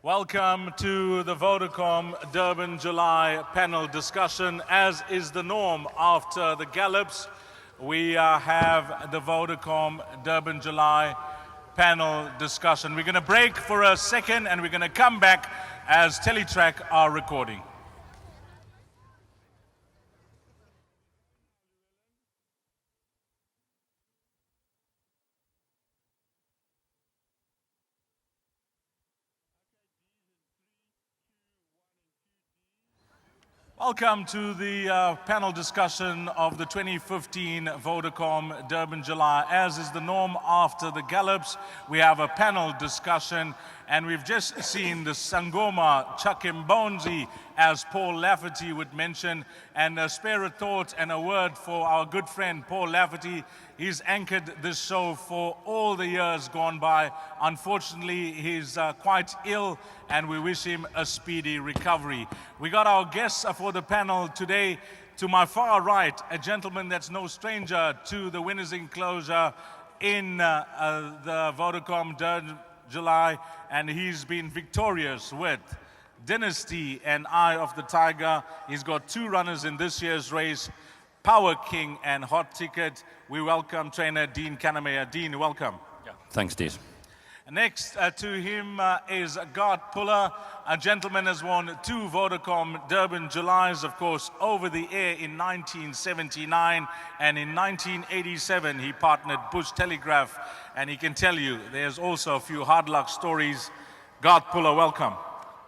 Welcome to the Vodacom Durban July panel discussion. As is the norm after the Gallops, we have the Vodacom Durban July panel discussion. We're going to break for a second and we're going to come back as Teletrack are recording. Welcome to the panel discussion of the 2015 Vodacom Durban July. As is the norm after the Gallops, we have a panel discussion, and we've just seen the Sangoma Chakimbonzi, as Paul Lafferty would mention, and a spare a thought and a word for our good friend Paul Lafferty. He's anchored this show for all the years gone by. Unfortunately, he's quite ill, and we wish him a speedy recovery. We got our guests for the panel today. To my far right, a gentleman that's no stranger to the winners' enclosure in the Vodacom Durban July, and he's been victorious with Dynasty and Eye of the Tiger. He's got two runners in this year's race, Power King and Hot Ticket. We welcome trainer Dean Kannemeyer. Dean, welcome. Yeah. Thanks, Dean. Next to him is Gard Puller. A gentleman has won two Vodacom Durban Julys, of course, over the air in 1979, and in 1987 he partnered Bush Telegraph, and he can tell you there's also a few hard luck stories. Gard Puller, welcome.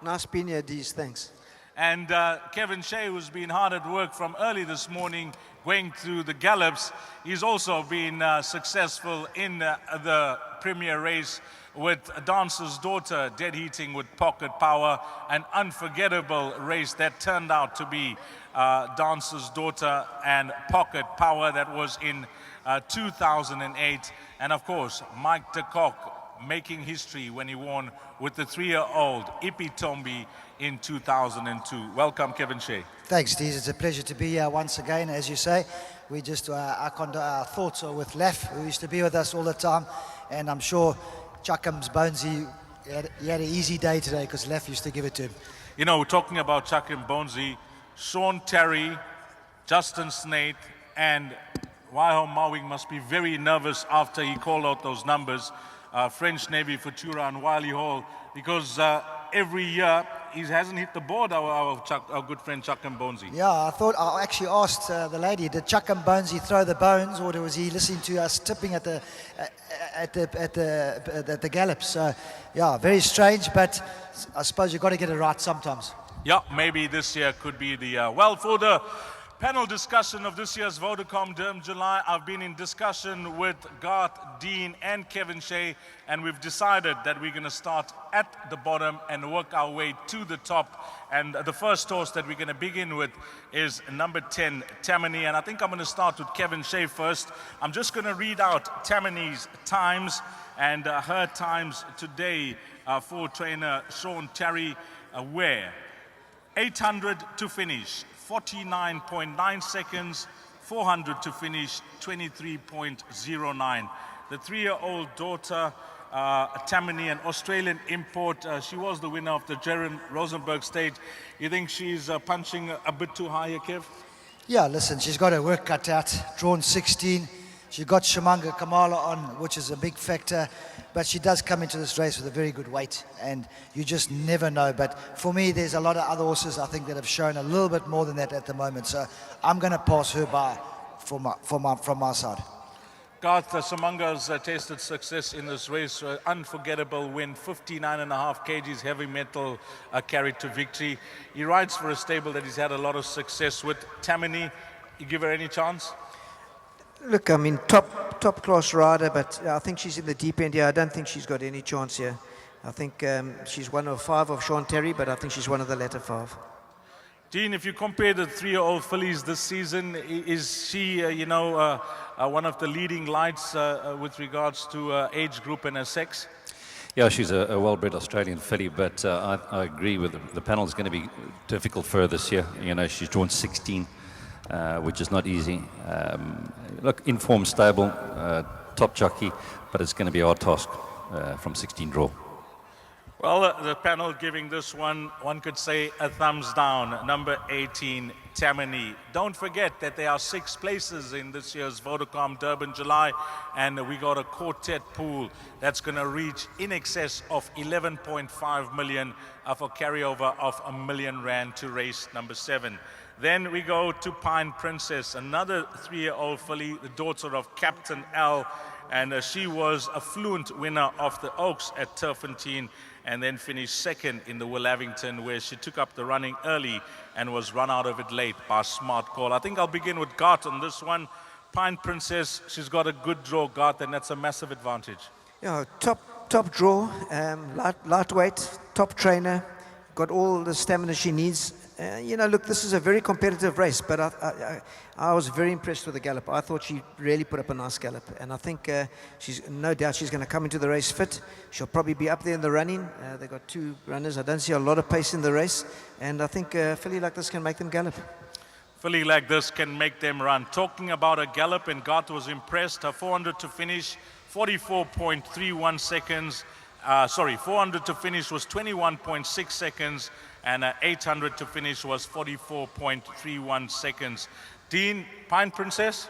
Nice being here, Dees, thanks. And Kevin Shea, who's been hard at work from early this morning going through the Gallops. He's also been successful in the premier race with Dancer's Daughter, dead heating with Pocket Power, an unforgettable race that turned out to be Dancer's Daughter and Pocket Power. That was in 2008. And of course, Mike de Kock making history when he won with the 3-year-old Ipi Tombi in 2002. Welcome, Kevin Shea. Thanks, Dees. It's a pleasure to be here once again. As you say, we just, our thoughts are with Lef, who used to be with us all the time. And I'm sure Chuckham's Bonesy, he had an easy day today because Lef used to give it to him. You know, we're talking about Chuckham Bonesy, Sean Terry, Justin Snate, and Waiho Mawing must be very nervous after he called out those numbers. French Navy, Futura and Wiley Hall, because every year he hasn't hit the board, our good friend Chuckham Bonesy. Yeah, I actually asked the lady, did Chuckham Bonesy throw the bones, or was he listening to us tipping at the Gallops? So, yeah, very strange, but I suppose you've got to get it right sometimes. Yeah, maybe this year could be the well, for the panel discussion of this year's Vodacom Durban July, I've been in discussion with Garth, Dean and Kevin Shea, and we've decided that we're going to start at the bottom and work our way to the top. And the first horse that we're going to begin with is number 10, Tammany. And I think I'm going to start with Kevin Shea first. I'm just going to read out Tammany's times and her times today for trainer Sean Terry, where 800 to finish, 49.9 seconds, 400 to finish, 23.09. The 3-year-old daughter, Tammany, an Australian import, she was the winner of the Jaron Rosenberg stage. You think she's punching a bit too high here, Kev? Yeah, listen, she's got her work cut out, drawn 16. She got Shamanga Kamala on, which is a big factor, but she does come into this race with a very good weight, and you just never know. But for me, there's a lot of other horses I think that have shown a little bit more than that at the moment, so I'm going to pass her by from my side. Garth, Samanga's tasted success in this race, unforgettable win, 59.5 kgs heavy metal carried to victory. He rides for a stable that he's had a lot of success with. Tammany, you give her any chance? Look, I mean, top class rider, but I think she's in the deep end here. I don't think she's got any chance here. I think she's one of 5 of Sean Terry, but I think she's one of the latter 5. Dean, if you compare the 3-year-old fillies this season, is she, one of the leading lights with regards to age group and her sex? Yeah, she's a well-bred Australian filly, but I agree with the panel is going to be difficult for her this year. You know, she's drawn 16. Which is not easy. Look, informed stable, top jockey, but it's going to be a hard task from 16 draw. Well, the panel giving this one could say a thumbs down. Number 18, Tammany. Don't forget that there are 6 places in this year's Vodacom Durban July, and we got a quartet pool that's going to reach in excess of 11.5 million for carryover of R1 million to race number 7. Then we go to Pine Princess, another 3-year-old filly, the daughter of Captain L, and she was a fluent winner of the Oaks at Turfentine, and then finished second in the Willavington, where she took up the running early and was run out of it late by Smart Call. I think I'll begin with Gart on this one. Pine Princess, she's got a good draw, Gart, and that's a massive advantage. Yeah, top draw, lightweight, top trainer, got all the stamina she needs. Look, this is a very competitive race, but I was very impressed with the gallop. I thought she really put up a nice gallop, and I think she's no doubt she's going to come into the race fit. She'll probably be up there in the running. They've got 2 runners. I don't see a lot of pace in the race, and I think a filly like this can make them gallop. Filly like this can make them run. Talking about a gallop, and Gart was impressed. Her 400 to finish, 44.31 seconds. 400 to finish was 21.6 seconds, and 800 to finish was 44.31 seconds. Dean, Pine Princess?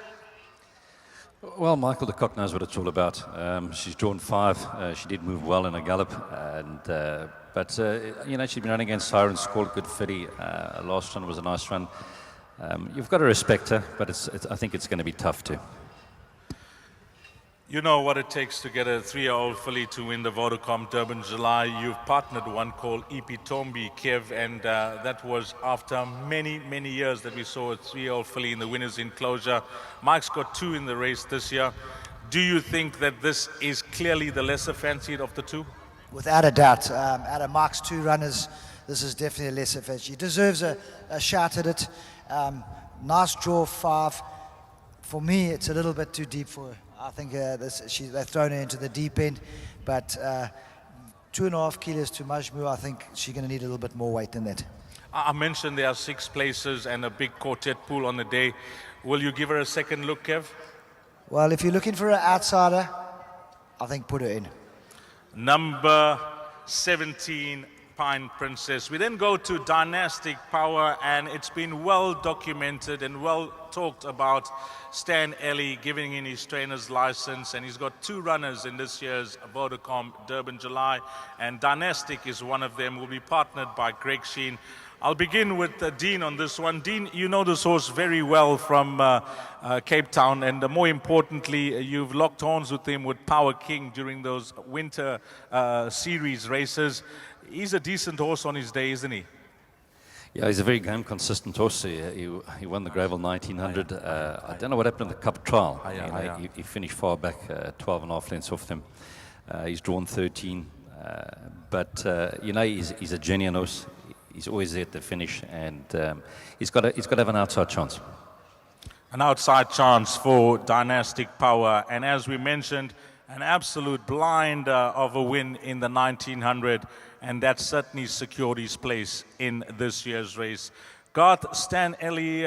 Well, Michael de Kock knows what it's all about. She's drawn 5. She did move well in a gallop, and but she's been running against Siren Squall, good filly. Last run was a nice run. You've got to respect her, but I think it's going to be tough too. You know what it takes to get a 3-year-old filly to win the Vodacom Durban July. You've partnered one called Ipi Tombi, Kev, and that was after many, many years that we saw a 3-year-old filly in the winner's enclosure. Mike's got 2 in the race this year. Do you think that this is clearly the lesser fancied of the 2? Without a doubt. Out of Mark's 2 runners, this is definitely a lesser fancied. She deserves a shot at it. Nice draw, 5. For me, it's a little bit too deep for her. I think they've thrown her into the deep end, but 2.5 kilos to Majmu, I think she's going to need a little bit more weight than that. I mentioned there are 6 places and a big quartet pool on the day. Will you give her a second look, Kev? Well, if you're looking for an outsider, I think put her in. Number 17, Pine Princess. We then go to Dynastic Power, and it's been well documented and well talked about. Stan Ellie giving in his trainer's license, and he's got 2 runners in this year's Vodacom Durban July, and Dynastic is one of them. Will be partnered by Greg Sheen. I'll begin with Dean on this one. Dean, you know this horse very well from Cape Town, and more importantly, you've locked horns with him with Power King during those winter series races. He's a decent horse on his day, isn't he? Yeah, he's a very game consistent horse. He won the Gravel 1900. I don't know what happened in the Cup trial. He finished far back, 12.5 lengths off them. He's drawn 13, but he's a genuine horse. He's always there at the finish, and he's got to have an outside chance. An outside chance for Dynastic Power, and as we mentioned, an absolute blinder of a win in the 1900, and that certainly secured his place in this year's race. Garth, Stan Ellie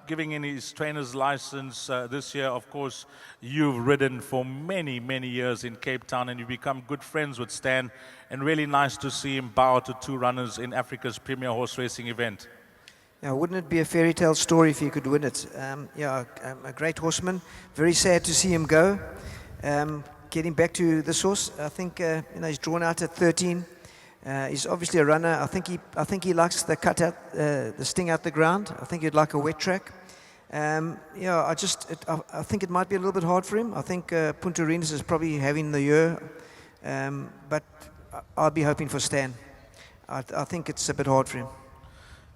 giving in his trainer's license this year. Of course, you've ridden for many, many years in Cape Town, and you've become good friends with Stan, and really nice to see him bow to 2 runners in Africa's premier horse racing event. Yeah, wouldn't it be a fairy tale story if he could win it? A great horseman. Very sad to see him go. Getting back to this horse, I think he's drawn out at 13. He's obviously a runner. I think he likes the cut out, the sting out the ground. I think he'd like a wet track. I think it might be a little bit hard for him. I think Punta Arenas is probably having the year, but I'll be hoping for Stan. I think it's a bit hard for him.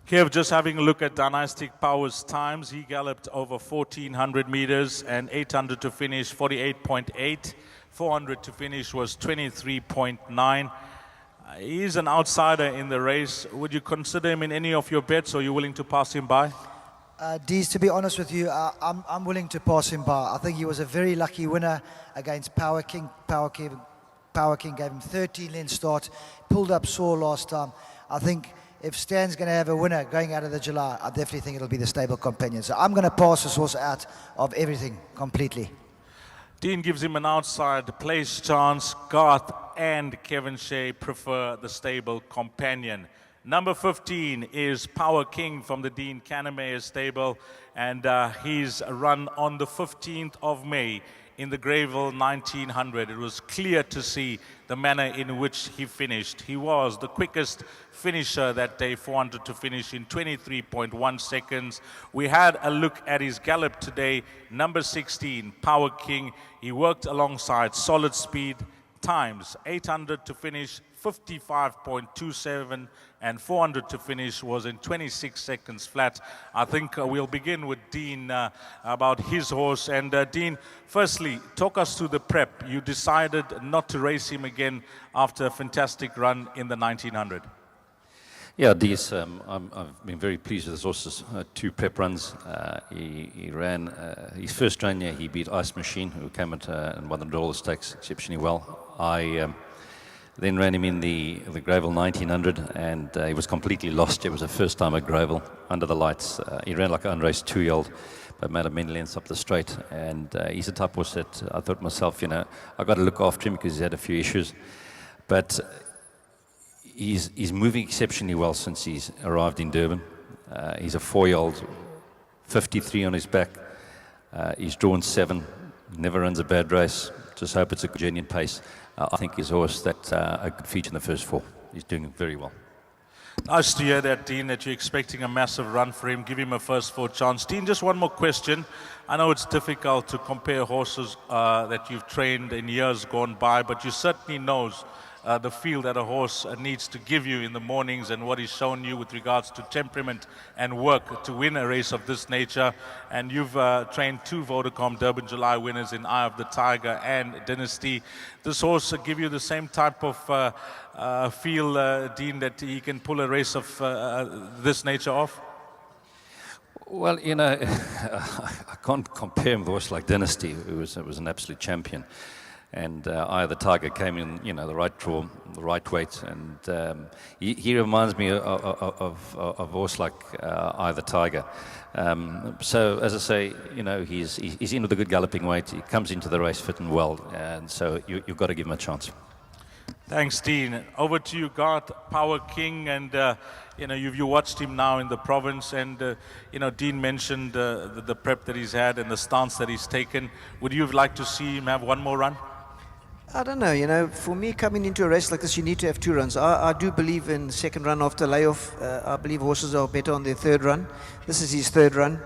Kev, just having a look at Dynastic Power's times, he galloped over 1,400 meters and 800 to finish, 48.8. 400 to finish was 23.9. He's an outsider in the race. Would you consider him in any of your bets, or are you willing to pass him by? Dees, to be honest with you, I'm willing to pass him by. I think he was a very lucky winner against Power King. Power King gave him 13 length start, pulled up sore last time. I think if Stan's going to have a winner going out of the July, I definitely think it'll be the stable companion. So I'm going to pass this horse out of everything completely. Dean gives him an outside place chance. Garth, and Kevin Shea prefer the stable Companion. Number 15 is Power King from the Dean Cannemeyer stable, and he's run on the 15th of May in the Greyville 1900. It was clear to see the manner in which he finished. He was the quickest finisher that day, 400 to finish in 23.1 seconds. We had a look at his gallop today. Number 16, Power King. He worked alongside solid speed times. 800 to finish 55.27, and 400 to finish was in 26 seconds flat. I think we'll begin with Dean about his horse. And Dean, firstly, talk us through the prep. You decided not to race him again after a fantastic run in the 1900. Yeah, these, I've been very pleased with his horses. 2 prep runs. He ran his first run here. He beat Ice Machine, who came at and won the Dollar Stakes exceptionally well. I then ran him in the Greyville 1900, and he was completely lost. It was the first time at Greyville under the lights. He ran like an unraced 2-year-old, but made a many lengths up the straight. And he's a type horse that I thought myself, you know, I got to look after him because he's had a few issues. But he's moving exceptionally well since he's arrived in Durban. He's a 4-year-old, 53 on his back. He's drawn 7, never runs a bad race. Just hope it's a genuine pace. I think his horse that a good feature in the first 4. He's doing very well. Nice to hear that, Dean, that you're expecting a massive run for him. Give him a first 4 chance. Dean, just one more question. I know it's difficult to compare horses that you've trained in years gone by, but you certainly knows the feel that a horse needs to give you in the mornings and what he's shown you with regards to temperament and work to win a race of this nature. And you've trained 2 Vodacom Durban July winners in Eye of the Tiger and Dynasty. This horse give you the same type of feel, Dean, that he can pull a race of this nature off? Well, you know, I can't compare him with a horse like Dynasty, who was an absolute champion. And Eye of the Tiger came in, you know, the right draw, the right weight, and he reminds me of a horse like Eye of the Tiger. So, as I say, you know, he's in with a good galloping weight. He comes into the race fit and well, and so you've got to give him a chance. Thanks, Dean. Over to you, Garth. Power King, and you know, you watched him now in the province, and you know, Dean mentioned the prep that he's had and the stance that he's taken. Would you have liked to see him have one more run? I don't know, you know, for me coming into a race like this, you need to have 2 runs. I do believe in second run after layoff. I believe horses are better on their 3rd run. This is his 3rd run.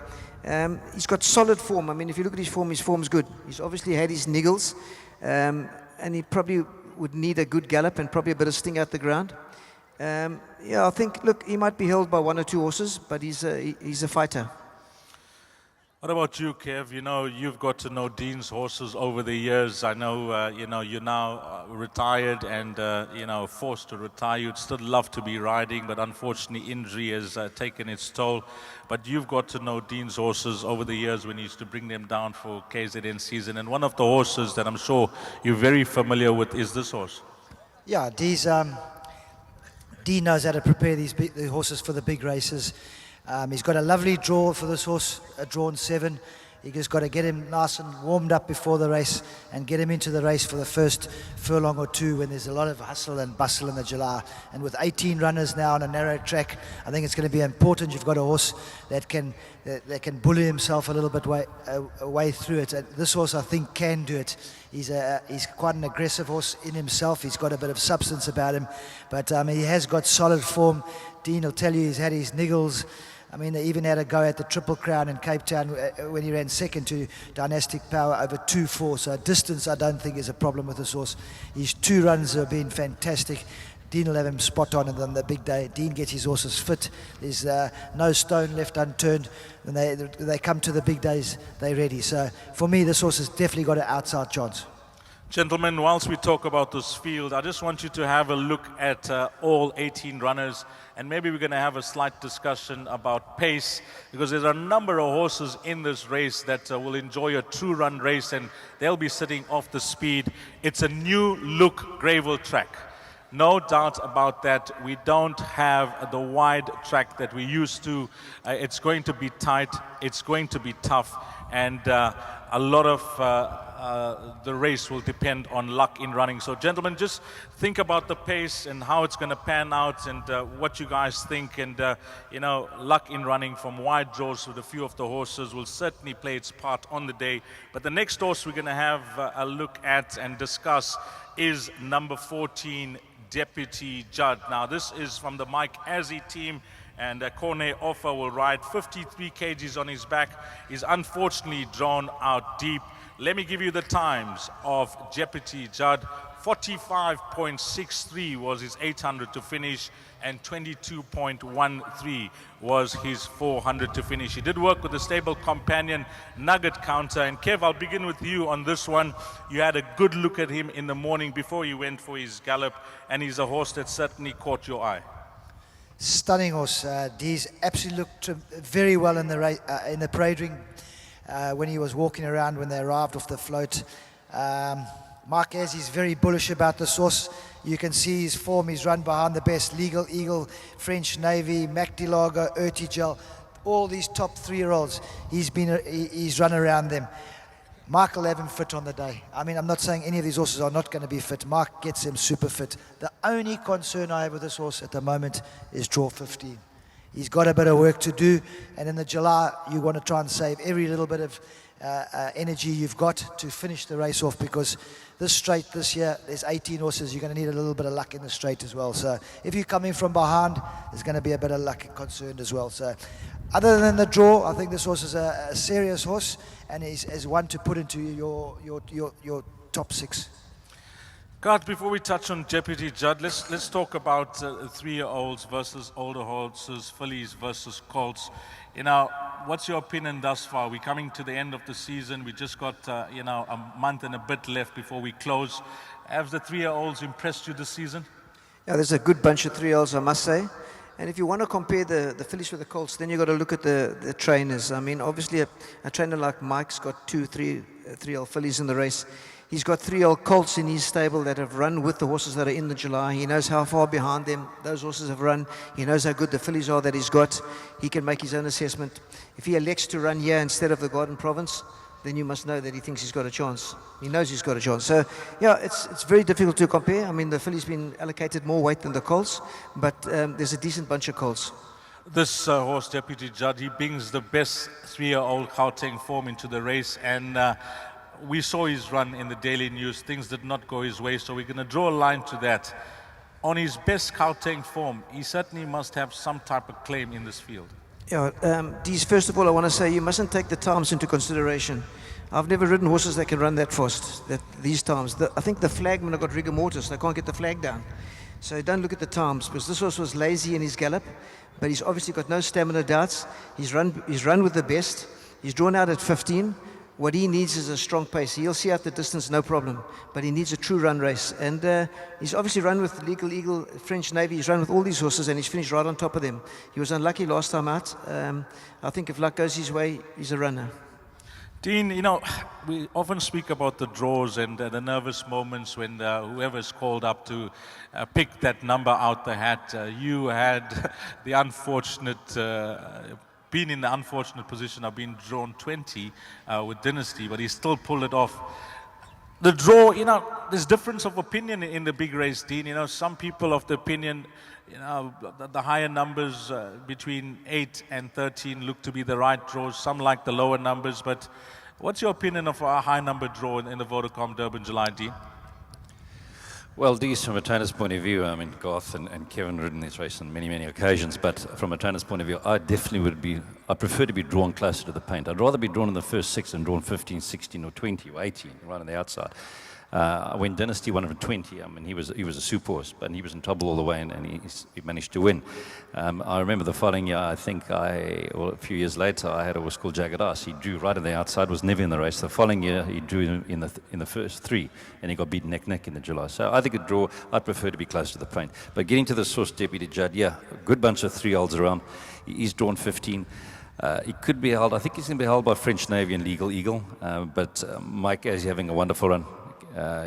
He's got solid form. I mean, if you look at his form's good. He's obviously had his niggles, and he probably would need a good gallop and probably a bit of sting out the ground. Yeah, I think, look, he might be held by 1 or 2 horses, but he's a fighter. What about you, Kev? You know, you've got to know Dean's horses over the years. I know, you know, you're now retired and, you know, forced to retire. You'd still love to be riding, but unfortunately injury has taken its toll. But you've got to know Dean's horses over the years when he used to bring them down for KZN season. And one of the horses that I'm sure you're very familiar with is this horse. Yeah, Dean knows how to prepare the horses for the big races. He's got a lovely draw for this horse, a drawn 7. You just got to get him nice and warmed up before the race and get him into the race for the first furlong or 2 when there's a lot of hustle and bustle in the July. And with 18 runners now on a narrow track, I think it's going to be important. You've got a horse that can bully himself a little bit way through it. And this horse, I think, can do it. He's quite an aggressive horse in himself. He's got a bit of substance about him, but he has got solid form. Dean will tell you he's had his niggles. I mean, they even had a go at the Triple Crown in Cape Town when he ran 2nd to Dynastic Power over 2-4. So distance, I don't think, is a problem with this horse. His 2 runs have been fantastic. Dean will have him spot on, and on the big day, Dean gets his horses fit. There's no stone left unturned. When they come to the big days, they're ready. So for me, this horse has definitely got an outside chance. Gentlemen, whilst we talk about this field, I just want you to have a look at all 18 runners, and maybe we're going to have a slight discussion about pace, because there's a number of horses in this race that will enjoy a true run race, and they'll be sitting off the speed. It's a new look Greyville track. No doubt about that. We don't have the wide track that we used to. It's going to be tight. It's going to be tough. and a lot of the race will depend on luck in running. So gentlemen, just think about the pace and how it's going to pan out, and what you guys think. And you know, luck in running from wide draws with a few of the horses will certainly play its part on the day. But the next horse we're going to have a look at and discuss is number 14, Deputy Judd. Now this is from the Mike Azzi team, and Corne Offer will ride 53 kgs on his back. He's unfortunately drawn out deep. Let me give you the times of Deputy Judd. 45.63 was his 800 to finish, and 22.13 was his 400 to finish. He did work with the stable companion Nugget Counter. And Kev, I'll begin with you on this one. You had a good look at him in the morning before you went for his gallop, and he's a horse that certainly caught your eye. Stunning horse. He's absolutely looked very well in the parade ring when he was walking around when they arrived off the float. Mark Azzi's very bullish about this horse. You can see his form. He's run behind the best: Legal Eagle, French Navy, Mac DeLago, Ertigel, all these top 3-year-olds. He's run around them. Mark will have him fit on the day. I mean, I'm not saying any of these horses are not going to be fit. Mark gets him super fit. The only concern I have with this horse at the moment is draw 15. He's got a bit of work to do, and in the July, you want to try and save every little bit of energy you've got to finish the race off, because this straight this year, there's 18 horses. You're going to need a little bit of luck in the straight as well. So if you come in from behind, there's going to be a bit of luck concerned as well. So other than the draw, I think this horse is a serious horse, and is one to put into your top 6. Guys, before we touch on Deputy Judd, let's talk about 3-year-olds versus older horses, fillies versus colts. You know, what's your opinion thus far? We're coming to the end of the season. We just got you know, a month and a bit left before we close. Have the 3-year-olds impressed you this season? Yeah, there's a good bunch of 3-year-olds, I must say. And if you want to compare the fillies with the colts, then you've got to look at the trainers. I mean, obviously, a trainer like Mike's got 3-year-old fillies in the race. He's got 3-year-old colts in his stable that have run with the horses that are in the July. He knows how far behind them those horses have run. He knows how good the fillies are that he's got. He can make his own assessment. If he elects to run here instead of the Garden Province, then you must know that he thinks he's got a chance. He knows he's got a chance. So, yeah, it's very difficult to compare. I mean, the filly's been allocated more weight than the colts, but there's a decent bunch of colts. This horse, Deputy Judd, he brings the best 3-year-old Gauteng form into the race, and we saw his run in the Daily News. Things did not go his way, so we're going to draw a line to that. On his best Gauteng form, he certainly must have some type of claim in this field. Yeah, Dees, first of all, I want to say you mustn't take the times into consideration. I've never ridden horses that can run that fast, these times. I think the flagmen have got rigor mortis. They can't get the flag down. So don't look at the times, because this horse was lazy in his gallop, but he's obviously got no stamina doubts. He's run with the best. He's drawn out at 15. What he needs is a strong pace. He'll see out the distance, no problem. But he needs a true run race. And he's obviously run with Legal Eagle, French Navy. He's run with all these horses, and he's finished right on top of them. He was unlucky last time out. I think if luck goes his way, he's a runner. Dean, you know, we often speak about the draws and the nervous moments when whoever's called up to pick that number out the hat. You had the unfortunate been in the unfortunate position of being drawn 20 with Dynasty, but he still pulled it off. The draw, you know, there's difference of opinion in the big race, Dean. You know, some people of the opinion, you know, the higher numbers between 8 and 13 look to be the right draws. Some like the lower numbers, but what's your opinion of a high number draw in the Vodacom Durban July, Dean? Well, Dees, from a trainer's point of view, I mean, Garth and Kevin have ridden this race on many, many occasions, but from a trainer's point of view, I prefer to be drawn closer to the paint. I'd rather be drawn in the first 6 than drawn 15, 16 or 20 or 18, right on the outside. When Dynasty won him 20, I mean, he was a super horse, but he was in trouble all the way, and he managed to win. I remember the following year, I think a few years later, I had a horse called Jagged Ice. He drew right on the outside, was never in the race. The following year, he drew in the first 3, and he got beaten neck in the July. So I think a draw, I'd prefer to be close to the paint. But getting to the source, Deputy Judd, yeah, a good bunch of 3-year-olds around. He's drawn 15. He could be held, I think he's going to be held by French Navy and Legal Eagle, but Mike is having a wonderful run.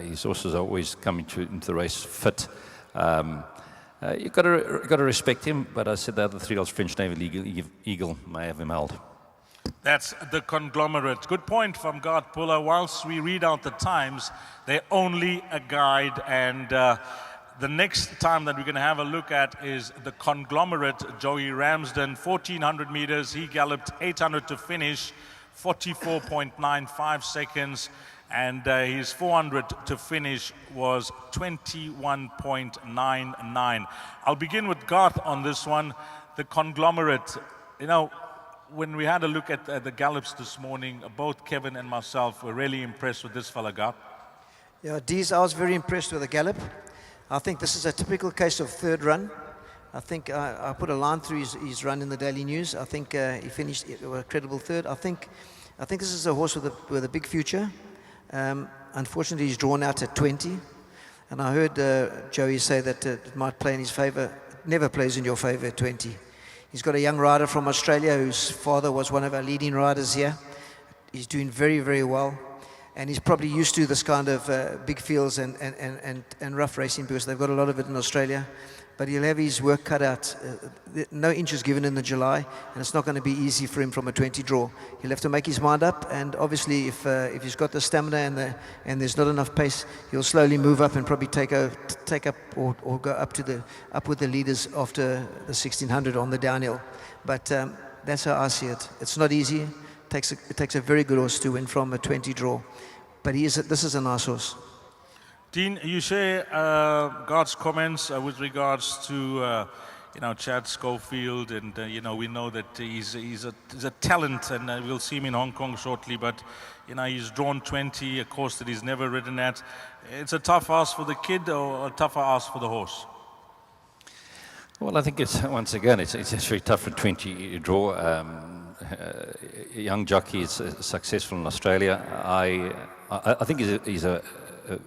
His horses are always coming into the race fit. You've got to respect him, but I said the other 3-year-olds, French Navy, Legal Eagle, may have him held. That's the conglomerate. Good point from Garth Puller. Whilst we read out the times, they're only a guide, and the next time that we're going to have a look at is the conglomerate. Joey Ramsden, 1400 meters. He galloped 800 to finish, 44.95 seconds. And his 400 to finish was 21.99. I'll begin with Garth on this one. The conglomerate, you know, when we had a look at the Gallops this morning, both Kevin and myself were really impressed with this fella, Garth. Yeah, Dees, I was very impressed with the Gallop. I think this is a typical case of third run. I think I put a line through his run in the Daily News. I think he finished a credible third. I think this is a horse with a big future. Unfortunately, he's drawn out at 20. And I heard Joey say that it might play in his favour. It never plays in your favour at 20. He's got a young rider from Australia whose father was one of our leading riders here. He's doing very, very well. And he's probably used to this kind of big fields and rough racing because they've got a lot of it in Australia. But he'll have his work cut out. No inches given in the July, and it's not going to be easy for him from a 20 draw. He'll have to make his mind up, and obviously if he's got the stamina and there's not enough pace, he'll slowly move up and probably take up or go up with the leaders after the 1600 on the downhill. But that's how I see it. It's not easy. It takes a very good horse to win from a 20 draw, but this is a nice horse. Dean, you share Garth's comments with regards to Chad Schofield, and we know that he's a talent, and we'll see him in Hong Kong shortly. But he's drawn 20, a course that he's never ridden at. It's a tough ask for the kid, or a tougher ask for the horse. Well, I think it's very tough for 20 draw. A young jockey is successful in Australia. I think he's a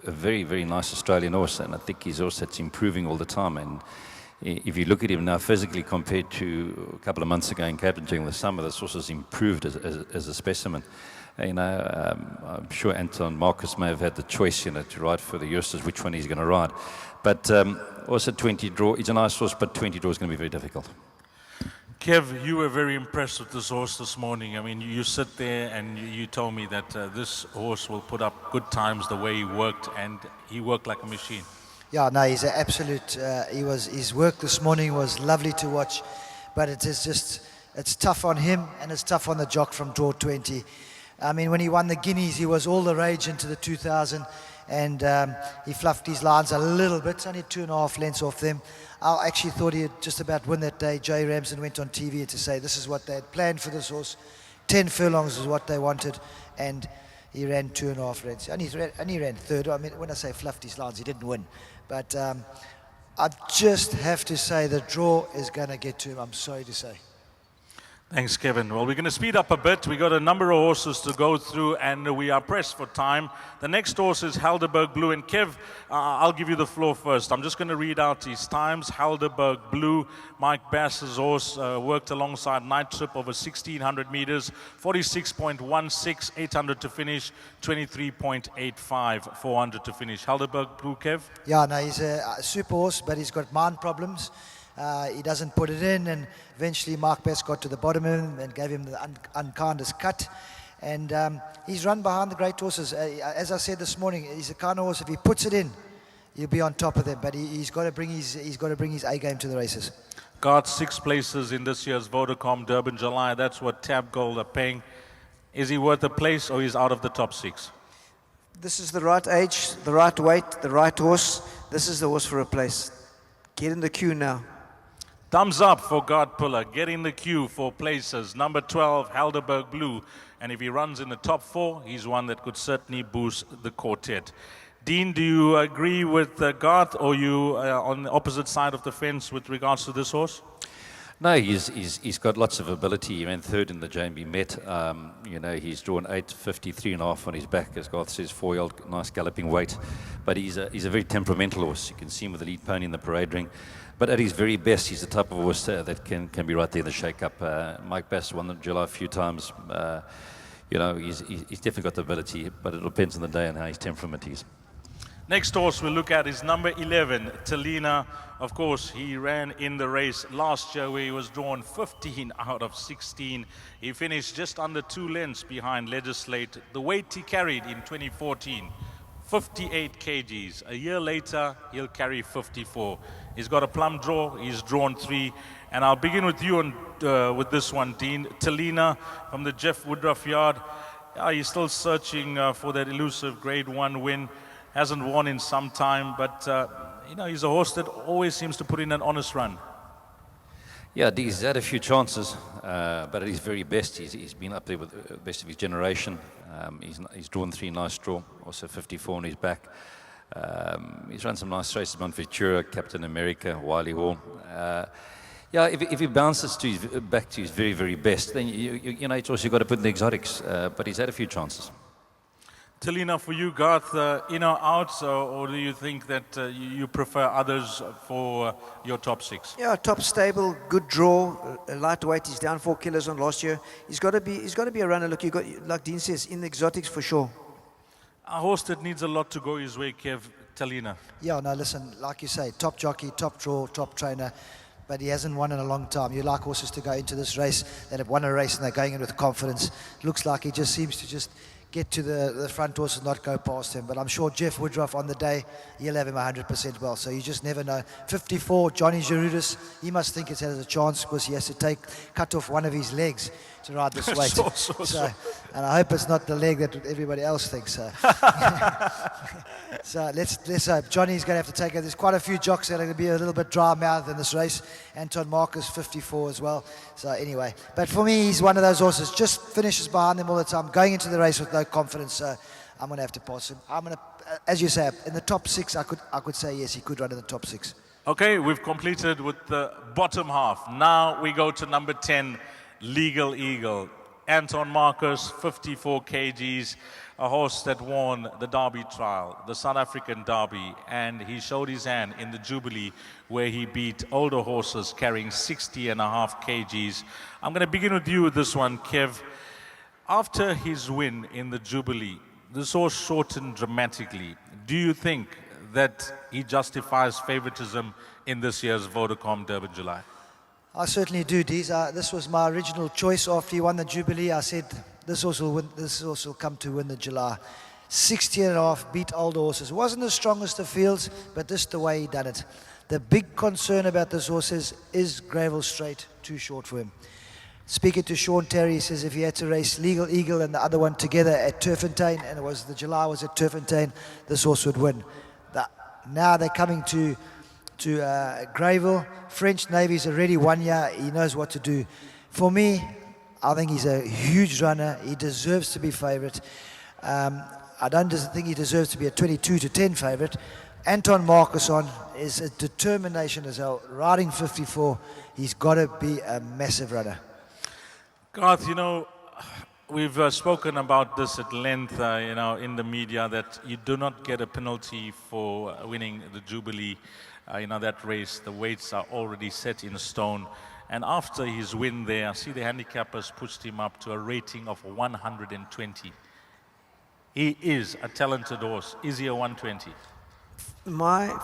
very, very nice Australian horse, and I think he's also improving all the time. And if you look at him now physically compared to a couple of months ago in Cape Town during the summer, this horse has improved as a specimen. I'm sure Anton Marcus may have had the choice, to ride for the Eustace, which one he's going to ride. But also 20 draw, he's a nice horse, but 20 draw is going to be very difficult. Kev, you were very impressed with this horse this morning. I mean, you sit there and you told me that this horse will put up good times the way he worked, and he worked like a machine. Yeah, no, he's an absolute. His work this morning was lovely to watch, but it's tough on him and it's tough on the jock from draw 20. I mean, when he won the Guineas, he was all the rage into the 2000, and he fluffed his lines a little bit, only 2.5 lengths off them. I actually thought he'd just about win that day. Joey Ramsden went on TV to say this is what they had planned for this horse. 10 furlongs is what they wanted, and he ran 2.5 lengths. And he ran third. I mean, when I say fluffed his lines, he didn't win. But I just have to say the draw is going to get to him, I'm sorry to say. Thanks, Kevin. Well, we're going to speed up a bit. We've got a number of horses to go through, and we are pressed for time. The next horse is Helderberg Blue. And Kev, I'll give you the floor first. I'm just going to read out his times. Helderberg Blue, Mike Bass's horse, worked alongside Night Trip over 1,600 meters, 46.16, 800 to finish, 23.85, 400 to finish. Helderberg Blue, Kev? Yeah, no, he's a super horse, but he's got mind problems. He doesn't put it in, and eventually Mark Bass got to the bottom of him and gave him the unkindest cut. And he's run behind the great horses. As I said this morning, he's the kind of horse, if he puts it in, he'll be on top of them. But he's got to bring his A game to the races. Got 6 places in this year's Vodacom Durban July. That's what Tab Gold are paying. Is he worth a place, or he's out of the top 6? This is the right age, the right weight, the right horse. This is the horse for a place. Get in the queue now. Thumbs up for Garth Puller. Get in the queue for places. Number 12, Helderberg Blue. And if he runs in the top 4, he's one that could certainly boost the quartet. Dean, do you agree with Garth, or you on the opposite side of the fence with regards to this horse? No, he's got lots of ability. He ran third in the JMB Met. He's drawn 8.53.5 on his back, as Garth says, 4-year-old, nice galloping weight. But he's a very temperamental horse. You can see him with the lead pony in the parade ring. But at his very best, he's the type of horse that can be right there in the shake-up. Mike Bass won the July a few times. He's definitely got the ability, but it depends on the day and how his temperament is. Next horse we'll look at is number 11, Talina. Of course, he ran in the race last year where he was drawn 15 out of 16. He finished just under 2 lengths behind Legislate. The weight he carried in 2014, 58 kgs. A year later, he'll carry 54. He's got a plum draw, he's drawn 3. And I'll begin with you with this one, Dean. Talina from the Jeff Woodruff yard. He's still searching for that elusive Grade 1 win. Hasn't won in some time, but he's a horse that always seems to put in an honest run. Yeah, he's had a few chances, but at his very best, he's been up there with the best of his generation. He's drawn 3 nice draw, also 54 on his back. He's run some nice races, Mount Ventura, Captain America, Wiley Hall. Yeah, if he bounces back to his very, very best, then it's also got to put in the exotics, but he's had a few chances. Talina, for you, Garth, in or out, or do you think that you prefer others for your top 6? Yeah, top stable, good draw, lightweight. He's down 4 kilos on last year. He's got to be a runner. Look, you got, like Dean says, in the exotics for sure. A horse that needs a lot to go his way, Kev, Talina. Yeah, no, listen, like you say, top jockey, top draw, top trainer, but he hasn't won in a long time. You like horses to go into this race that have won a race and they're going in with confidence. Looks like he just seems to just get to the front horse and not go past him. But I'm sure Jeff Woodruff on the day, he'll have him 100% well. So you just never know. 54, Johnny Gerudis, he must think it's has a chance because he has to cut off one of his legs to ride this weight. So, and I hope it's not the leg that everybody else thinks. So, so let's hope. Johnny's going to have to take it. There's quite a few jocks that are going to be a little bit dry-mouthed in this race. Anton Marcus, 54 as well. So anyway, but for me, he's one of those horses, just finishes behind them all the time, going into the race with no confidence. So I'm going to have to pass him. I'm going to, as you say, in the top 6, I could say yes, he could run in the top 6. Okay, we've completed with the bottom half. Now we go to number 10, Legal Eagle. Anton Marcus, 54 kgs, a horse that won the Derby trial, the South African Derby, and he showed his hand in the Jubilee where he beat older horses carrying 60.5 kgs. I'm going to begin with you with this one, Kev. After his win in the Jubilee, this horse shortened dramatically. Do you think that he justifies favoritism in this year's Vodacom Durban July? I certainly do, Deez. This was my original choice after he won the Jubilee. I said this horse will win. This horse will come to win the July. 60.5, beat older horses. Wasn't the strongest of fields, but this is the way he done it. The big concern about this horse is Gravel Straight too short for him. Speaking to Sean Terry, he says if he had to race Legal Eagle and the other one together at Turffontein, and the July was at Turffontein, this horse would win. Now they're coming to Gravel. French Navy's already 1 year. He knows what to do. For me, I think he's a huge runner. He deserves to be favourite. I don't think he deserves to be a 22-10 favourite. Anton Marcus is a determination as well. Riding 54, he's got to be a massive runner. Garth, we've spoken about this at length, in the media, that you do not get a penalty for winning the Jubilee. That race, the weights are already set in stone. And after his win there, I see the handicappers pushed him up to a rating of 120. He is a talented horse. Is he a 120?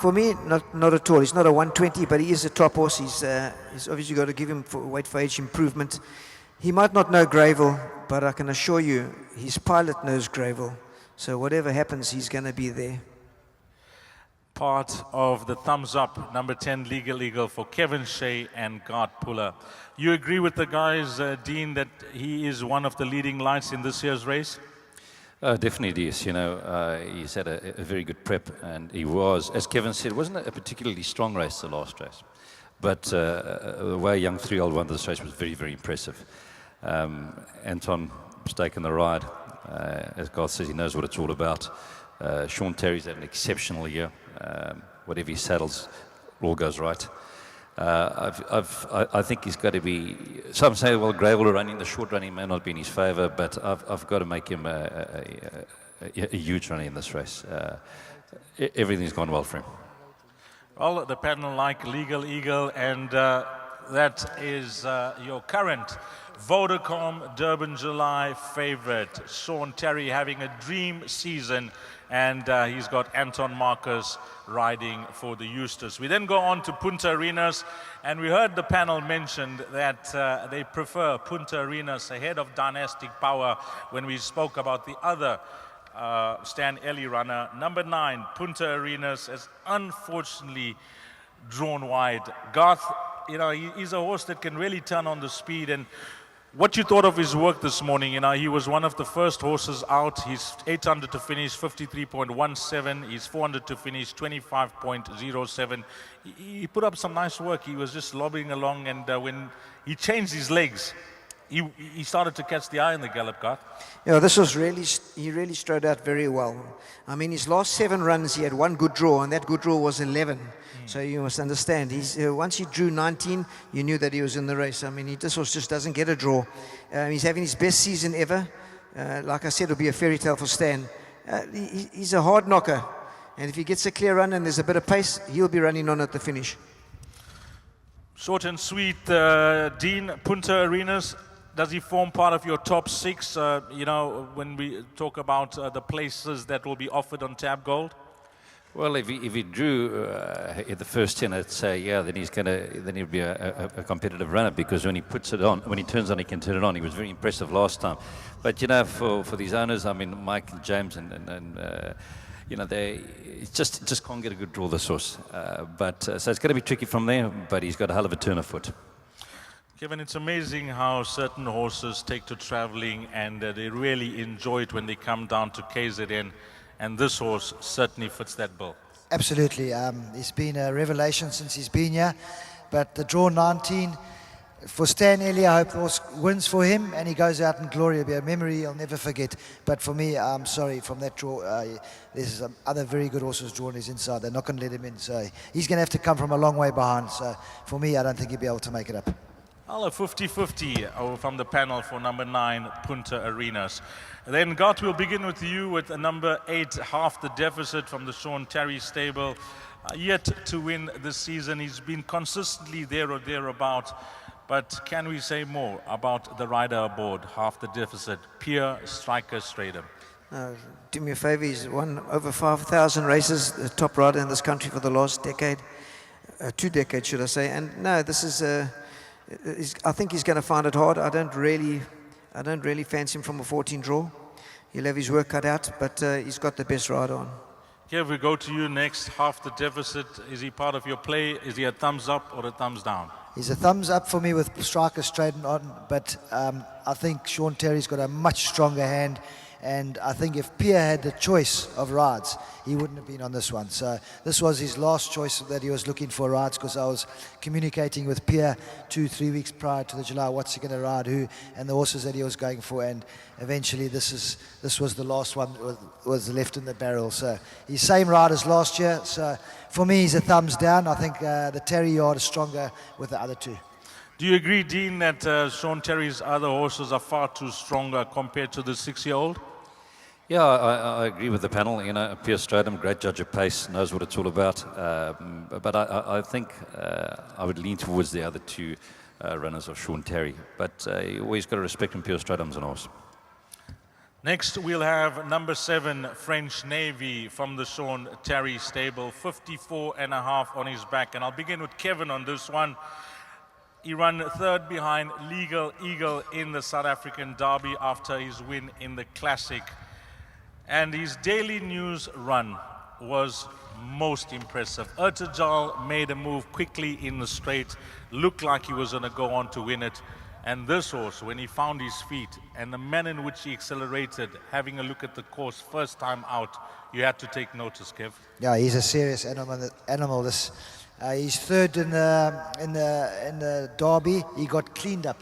For me, not at all. He's not a 120, but he is a top horse. He's obviously got to give him weight for age improvement. He might not know Gravel, but I can assure you his pilot knows Gravel. So whatever happens, he's going to be there. Part of the thumbs up, number 10, Legal Eagle, for Kevin Shea and Gart Puller. You agree with the guys, Dean, that he is one of the leading lights in this year's race? Definitely is. He's had a very good prep, and he was, as Kevin said, wasn't a particularly strong race, the last race. But the way young 3-year-old won this race was very, very impressive. Anton was taking the ride. As Garth says, he knows what it's all about. Sean Terry's had an exceptional year. Whatever he saddles, all goes right. I think he's got to be. Some say, well, Gravel running the short running may not be in his favour, but I've got to make him a huge runner in this race. Everything's gone well for him. Well, the panel like Legal Eagle, and that is your current Vodacom Durban July favorite, Sean Terry, having a dream season, and he's got Anton Marcus riding for the Eustace. We then go on to Punta Arenas, and we heard the panel mentioned that they prefer Punta Arenas ahead of Dynastic Power when we spoke about the other Stan Ellie runner. Number 9, Punta Arenas, has unfortunately drawn wide. Garth, you know, he's a horse that can really turn on the speed. And what you thought of his work this morning? You know, he was one of the first horses out. He's 800 to finish, 53.17. He's 400 to finish, 25.07. He put up some nice work. He was just lobbing along, and when he changed his legs, he started to catch the eye in the gallop, Garth. Yeah, this was really, he really strode out very well. I mean, his last 7 runs, he had one good draw, and that good draw was 11. So you must understand, once he drew 19, you knew that he was in the race. I mean, this horse just doesn't get a draw. He's having his best season ever. Like I said, it'll be a fairy tale for Stan. He's a hard knocker, and if he gets a clear run and there's a bit of pace, he'll be running on at the finish. Short and sweet, Dean, Punta Arenas, does he form part of your top 6, you know, when we talk about the places that will be offered on Tab Gold? Well, if he drew in the first 10, I'd say, yeah, then he'll be a competitive runner, because when he puts it on, when he turns on, he can turn it on. He was very impressive last time. But, you know, for these owners, I mean, Mike and James and you know, they just can't get a good draw, this horse. So it's going to be tricky from there, but he's got a hell of a turn of foot. Kevin, it's amazing how certain horses take to traveling, and they really enjoy it when they come down to KZN. And this horse certainly fits that bill. Absolutely. He's been a revelation since he's been here. But the draw 19, for Stan Ellie, I hope the horse wins for him and he goes out in glory. It'll be a memory he'll never forget. But for me, I'm sorry, from that draw, there's some other very good horses drawn his inside. They're not going to let him in. So he's going to have to come from a long way behind. So for me, I don't think he'll be able to make it up. I'll have 50-50 from the panel for number 9, Punta Arenas. Then, Garth, we'll begin with you with a number 8, Half the Deficit, from the Sean Terry stable. Yet to win this season. He's been consistently there or thereabout. But can we say more about the rider aboard, Half the Deficit, Pierre Striker Stratum? Do me a favor, he's won over 5,000 races, the top rider in this country for the last decade. 2 decades, should I say. And no, this is I think he's going to find it hard. I don't really fancy him from a 14 draw. He'll have his work cut out, but he's got the best rider on. Here we go to you next. Half the Deficit. Is he part of your play? Is he a thumbs up or a thumbs down? He's a thumbs up for me with Striker Stratum on, but I think Sean Terry's got a much stronger hand. And I think if Pierre had the choice of rides, he wouldn't have been on this one. So this was his last choice that he was looking for rides, because I was communicating with Pierre 2-3 weeks prior to the July, what's he going to ride, who, and the horses that he was going for. And eventually this was the last one, was left in the barrel. So he's same ride as last year. So for me, he's a thumbs down. I think the Terry yard is stronger with the other 2. Do you agree, Dean, that Sean Terry's other horses are far too stronger compared to the 6-year-old? Yeah, I agree with the panel. You know, Pierre Stratum, great judge of pace, knows what it's all about. But I think I would lean towards the other 2 runners of Sean Terry. But you always got to respect him, Pierre Stratum's an horse. Next, we'll have number 7, French Navy, from the Sean Terry stable, 54.5 on his back. And I'll begin with Kevin on this one. He ran 3rd behind Legal Eagle in the South African Derby after his win in the Classic. And his Daily News run was most impressive. Ertejal made a move quickly in the straight, looked like he was going to go on to win it. And this horse, when he found his feet and the manner in which he accelerated, having a look at the course first time out, you had to take notice, Kev. Yeah, he's a serious animal. This, he's 3rd in the Derby. He got cleaned up.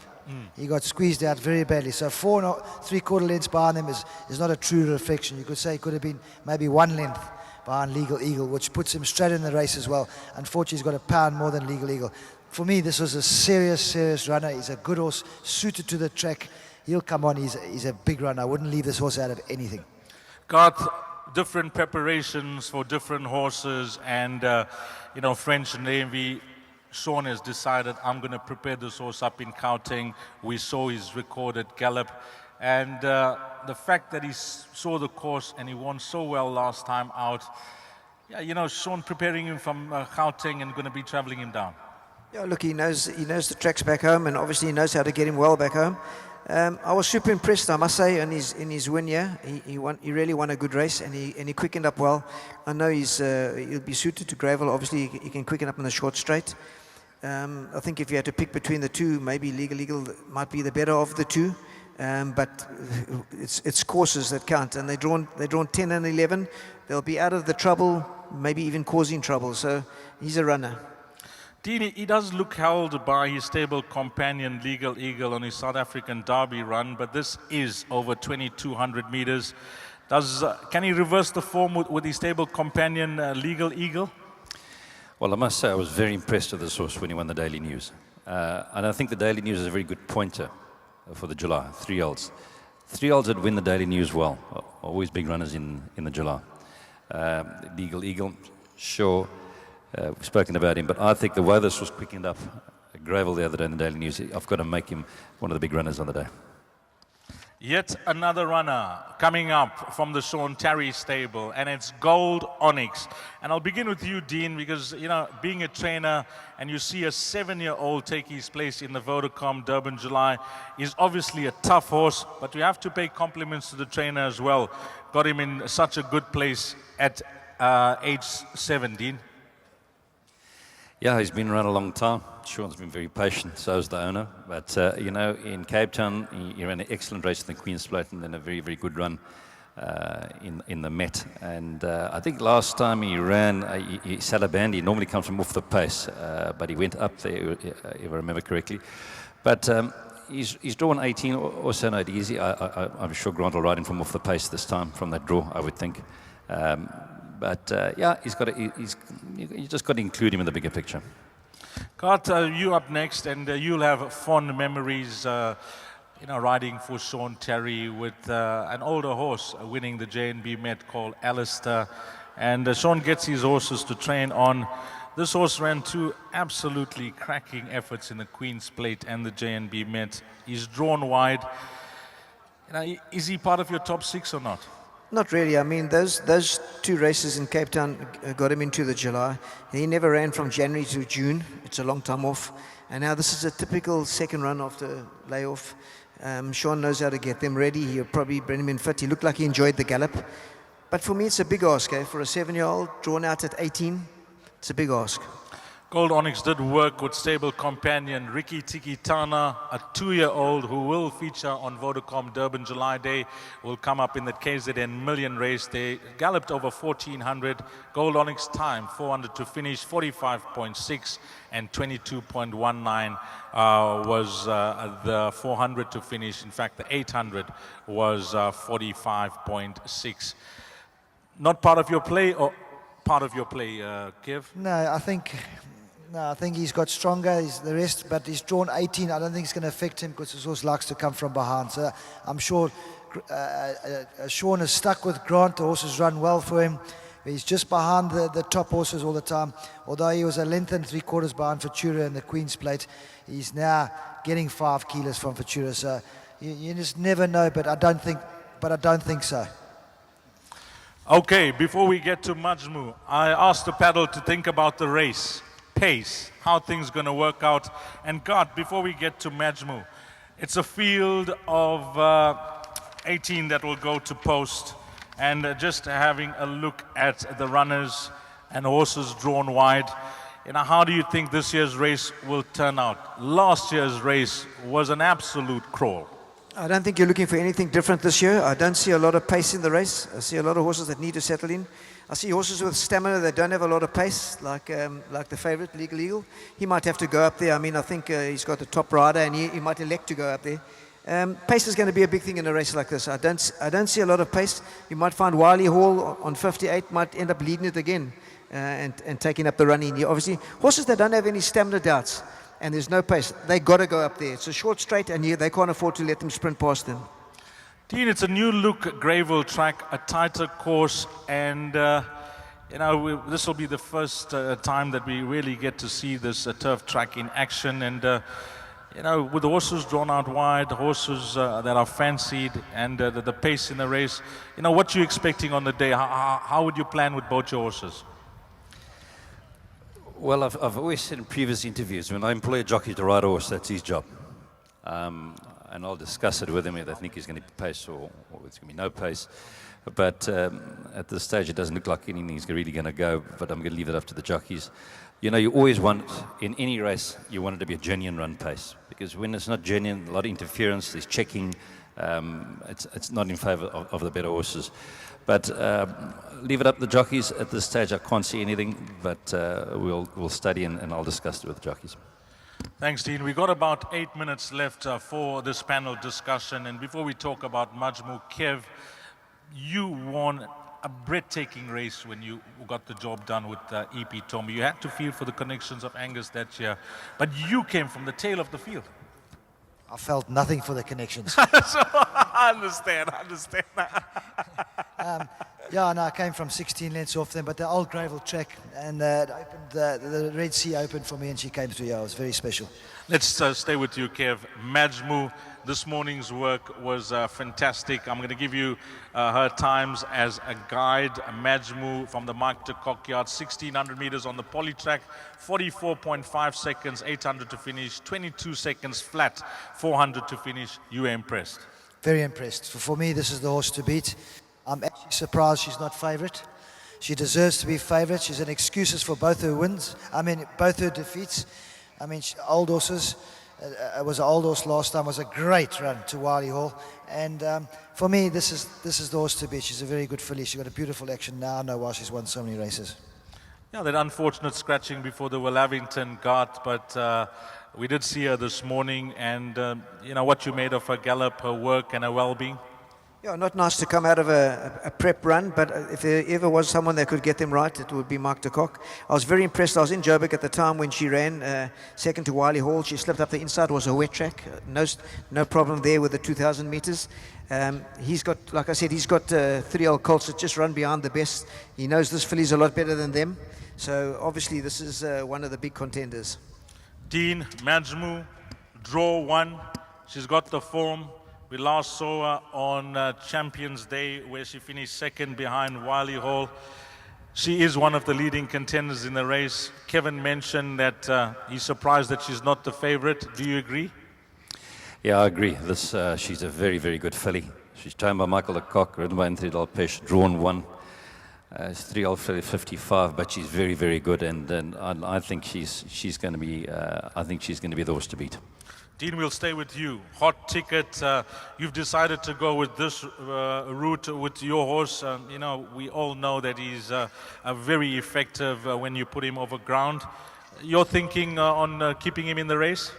He got squeezed out very badly. So 4 3/4 lengths behind him is not a true reflection. You could say he could have been maybe 1 length behind Legal Eagle, which puts him straight in the race as well. Unfortunately, he's got a pound more than Legal Eagle. For me, this was a serious runner. He's a good horse, suited to the track. He'll come on. He's a big runner. I wouldn't leave this horse out of anything. Garth, different preparations for different horses, and you know, French Navy, Sean has decided, I'm going to prepare this horse up in Gauteng. We saw his record at Gallop. And the fact that he saw the course and he won so well last time out, yeah, you know, Sean preparing him from Gauteng and going to be traveling him down. Yeah, look, he knows the tracks back home, and obviously he knows how to get him well back home. I was super impressed, I must say, in his win here. He really won a good race, and he quickened up well. I know he'll be suited to gravel. Obviously, he can quicken up in the short straight. I think if you had to pick between the two, maybe Legal Eagle might be the better of the two. But it's courses that count, and they're drawn 10 and 11. They'll be out of the trouble, maybe even causing trouble. So he's a runner. Dean, he does look held by his stable companion Legal Eagle on his South African Derby run, but this is over 2,200 meters. Can he reverse the form with his stable companion Legal Eagle? Well, I must say I was very impressed with this horse when he won the Daily News. And I think the Daily News is a very good pointer for the July, 3-year-olds. 3-year-olds that win the Daily News well, always big runners in the July. Legal Eagle, sure, we've spoken about him, but I think the way this was quickened up, gravel the other day in the Daily News, I've got to make him one of the big runners on the day. Yet another runner coming up from the Sean Terry stable, and it's Gold Onyx. And I'll begin with you, Dean, because, you know, being a trainer and you see a 7-year-old take his place in the Vodacom Durban July is obviously a tough horse, but we have to pay compliments to the trainer as well. Got him in such a good place at age 17. Yeah, he's been around a long time. Sean's been very patient, so is the owner. But, you know, in Cape Town, he ran an excellent race in the Queen's Plate and then a very, very good run in the Met. And I think last time he ran, he sat a band. He normally comes from off the pace, but he went up there, if I remember correctly. But he's drawn 18, also not easy. I'm sure Grant will ride him from off the pace this time, from that draw, I would think. But yeah, you just got to include him in the bigger picture. Gart, you up next, and you'll have fond memories, you know, riding for Sean Terry with an older horse winning the JNB Met called Alistair. And Sean gets his horses to train on. This horse ran two absolutely cracking efforts in the Queen's Plate and the JNB Met. He's drawn wide. You know, is he part of your top 6 or not? Not really. I mean, those two races in Cape Town got him into the July. He never ran from January to June. It's a long time off. And now this is a typical second run after layoff. Sean knows how to get them ready. He'll probably bring him in fit. He looked like he enjoyed the gallop. But for me, it's a big ask. For a 7-year-old drawn out at 18, it's a big ask. Gold Onyx did work with stable companion Ricky Tikitana, a 2-year-old who will feature on Vodacom Durban July Day, will come up in the KZN Million race. They galloped over 1,400. Gold Onyx time, 400 to finish, 45.6 and 22.19 was the 400 to finish. In fact, the 800 was 45.6. Not part of your play, or part of your play, Kev? No, I think he's got stronger, the rest, but he's drawn 18. I don't think it's going to affect him because his horse likes to come from behind. So I'm sure Sean is stuck with Grant. The horses run well for him. He's just behind the top horses all the time. Although he was a length and 3/4 behind Futura in the Queen's Plate, he's now getting 5 kilos from Futura. So you just never know, but I don't think so. Okay, before we get to Majmu, I asked the paddle to think about the race. Pace, how things going to work out. And God, before we get to Majmu, it's a field of 18 that will go to post, and just having a look at the runners and horses drawn wide. You know, how do you think this year's race will turn out? Last year's race was an absolute crawl. I don't think you're looking for anything different this year. I don't see a lot of pace in the race. I see a lot of horses that need to settle in. I see horses with stamina that don't have a lot of pace, like the favourite, Legal Eagle. He might have to go up there. I mean, I think he's got the top rider, and he might elect to go up there. Pace is going to be a big thing in a race like this. I don't see a lot of pace. You might find Wiley Hall on 58 might end up leading it again and taking up the running. Obviously, horses that don't have any stamina doubts and there's no pace, they got to go up there. It's a short straight, and they can't afford to let them sprint past them. Dean, it's a new look gravel track, a tighter course, and You know, this will be the first time that we really get to see this turf track in action, and you know, with the horses drawn out wide, horses that are fancied, and the pace in the race, you know, what are you expecting on the day? How would you plan with both your horses? Well, I've always said in previous interviews, when I employ a jockey to ride a horse, that's his job. And I'll discuss it with him if I think he's going to be pace or it's going to be no pace. But at this stage, it doesn't look like anything's really going to go, but I'm going to leave it up to the jockeys. You know, you always want, in any race, you want it to be a genuine run pace. Because when it's not genuine, a lot of interference, there's checking, it's not in favour of the better horses. But leave it up to the jockeys. At this stage, I can't see anything, but we'll study and I'll discuss it with the jockeys. Thanks, Dean. We've got about 8 minutes left for this panel discussion. And before we talk about Majmu, Kev, you won a breathtaking race when you got the job done with EP Tommy. You had to feel for the connections of Angus that year, but you came from the tail of the field. I felt nothing for the connections. So, I understand. Yeah, no, I came from 16 lengths off them, but the old gravel track, and the Red Sea opened for me, and she came through. Yeah, it was very special. Let's stay with you, Kev. Majmu, this morning's work was fantastic. I'm going to give you her times as a guide. Majmu from the Mike de Kock yard, 1,600 meters on the poly track, 44.5 seconds, 800 to finish, 22 seconds flat, 400 to finish. You were impressed? Very impressed. For me, this is the horse to beat. I'm actually surprised she's not favourite. She deserves to be favourite. She's an excuses for both her wins. Both her defeats. Old horses. It was an old horse last time. It was a great run to Wiley Hall. And for me, this is the horse to beat. She's a very good filly. She's got a beautiful action now. I know why she's won so many races. Yeah, that unfortunate scratching before the Willavington Ghat, but we did see her this morning, and you know what you made of her gallop, her work, and her well-being. Yeah, not nice to come out of a prep run, but if there ever was someone that could get them right, it would be Mark de Kock. I was very impressed. I was in Joburg at the time when she ran second to Wiley Hall. She slipped up the inside. It was a wet track. No problem there with the 2,000 meters. He's got, like I said, he's got 3 old colts that just run behind the best. He knows this filly's a lot better than them. So obviously this is one of the big contenders. Dean, Majmu, draw 1. She's got the form. We last saw her on Champions Day, where she finished second behind Wiley Hall. She is one of the leading contenders in the race. Kevin mentioned that he's surprised that she's not the favorite. Do you agree? Yeah, I agree. She's a very, very good filly. She's trained by Michael de Kock, ridden by Anthony Dalpesh, drawn 1. It's 3 old filly, 55, but she's very, very good, and I think she's going to be. I think she's going to be the horse to beat. Dean, we'll stay with you. Hot ticket. You've decided to go with this route with your horse. You know, we all know that he's very effective when you put him over ground. You're thinking on keeping him in the race?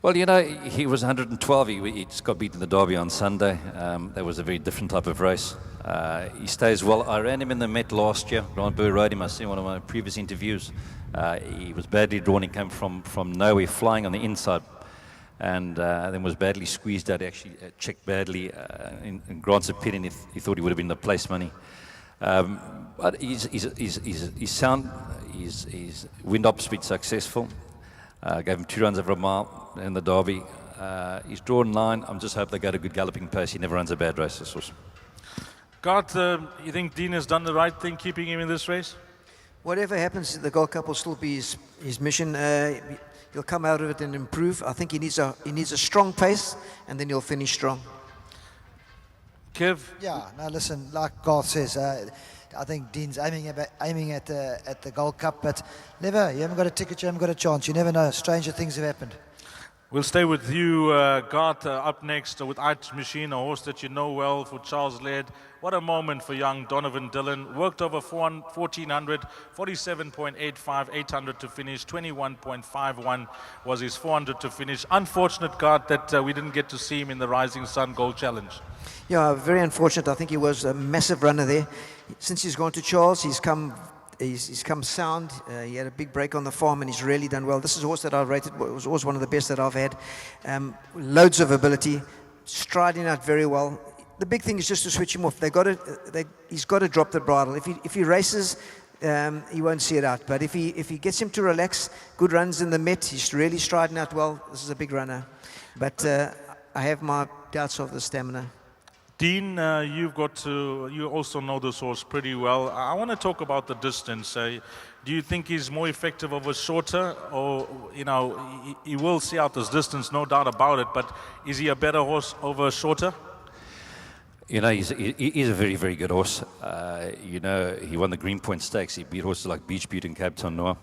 Well, you know, he was 112. He just got beaten in the Derby on Sunday. That was a very different type of race. He stays well. I ran him in the Met last year. Grant Burr rode him. I see one of my previous interviews. He was badly drawn. He came from nowhere, flying on the inside. And then was badly squeezed out. He actually checked badly in Grant's opinion. He thought he would have been the place money. But he's sound. He's wind-up speed successful. Gave him 2 runs over a mile in the Derby. He's drawn 9. I'm just hope they go to good galloping pace. He never runs a bad race, this horse. Gart, you think Dean has done the right thing keeping him in this race? Whatever happens, the Gold Cup will still be his mission. He'll come out of it and improve. I think he needs a strong pace, and then he'll finish strong. Kev? Yeah, no, listen, like Garth says, I think Dean's aiming at the Gold Cup, but never, you haven't got a ticket, you haven't got a chance. You never know. Stranger things have happened. We'll stay with you, Gart, up next with Ice Machine, a horse that you know well, for Charles Laird. What a moment for young Donovan Dillon. Worked over 1,400, 47.85, 800 to finish, 21.51 was his 400 to finish. Unfortunate, Gart, that we didn't get to see him in the Rising Sun Gold Challenge. Yeah, very unfortunate. I think he was a massive runner there. Since he's gone to Charles, he's come sound. He had a big break on the farm, and he's really done well. This is a horse that I've rated. It was always one of the best that I've had. Loads of ability, striding out very well. the big thing is just to switch him off. He's got to drop the bridle. If he races, he won't see it out. But if he gets him to relax, good runs in the Met, he's really striding out well. This is a big runner. But I have my doubts of the stamina. Dean, you also know this horse pretty well. I want to talk about the distance. Do you think he's more effective over shorter, or he will see out this distance, no doubt about it. But is he a better horse over shorter? He's a very, very good horse. He won the Greenpoint Stakes. He beat horses like Beach Beauty and Cape Town Noir.